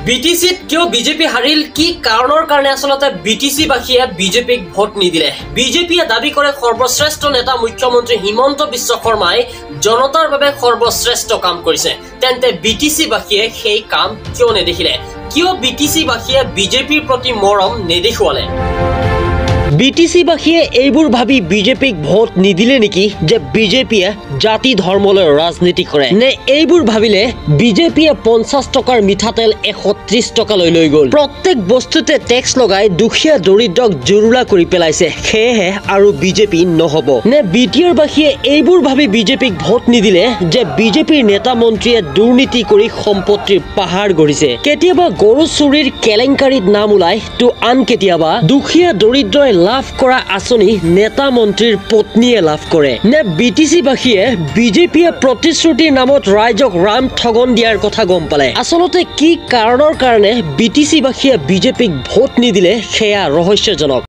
বিটিসিত কিয় বিজেপি হাৰিল কি কাৰণৰ কাৰণে আসলতে বিটিসি বাসীয়ে বিজেপিক ভোট নিদিলে বিজেপিয়ে দাবী কৰে সৰ্বশ্ৰেষ্ঠ নেতা মুখ্যমন্ত্ৰী হিমন্ত বিশ্ব শৰ্মাই জনতাৰ বাবে সৰ্বশ্ৰেষ্ঠ কাম কৰিছে তেন্তে বিটিসি বাসীয়ে সেই কাম কিয় নেদেখিলে কিয় বিটিসি বাসীয়ে বিজেপিৰ প্ৰতি মৰম নেদেখুৱালে বিটিসি বাসীয়ে এইবোৰ ভাবি বিজেপিক ভোট নিদিলে নেকি যে বিজেপিয়ে জাতি ধৰ্মলৈ ৰাজনীতি কৰে নে এইবোৰ ভাবিলে বিজেপিয়ে 50 টকাৰ মিঠাতেল 130 টকালৈ লৈ গল প্ৰত্যেক বস্তুতে ট্যাক্স লগাই দুখীয়া দৰিদ্ৰক জুৰুলা কৰি পেলাইছে হেহে আৰু বিজেপি নহব নে বিটিআৰ বাসীয়ে এইবোৰ ভাবি বিজেপিক ভোট নিদিলে যে বিজেপিৰ নেতা মন্ত্ৰীয়ে দুৰ্নীতি কৰি সম্পত্তিৰ পাহাৰ গঢ়িছে কেতিয়াবা গৰু চুৰিৰ কেলেংকাৰীত নাম ওলাই তো আন কেতিয়াবা দুখীয়া দৰিদ্ৰই লাভ কৰা আঁচনি নেতা মন্ত্ৰীৰ পত্নীয়ে লাভ কৰে নে বিটিসি বাসীয়ে বিজেপিয়ে প্ৰতিশ্ৰুতিৰ নামত ৰাইজক ৰাম ঠগন দিয়াৰ কথা গম পালে আসলতে কি কাৰণৰ কাৰণে বিটিসি বাসীয়ে বিজেপিক ভোট নিদিলে সেয়া ৰহস্যজনক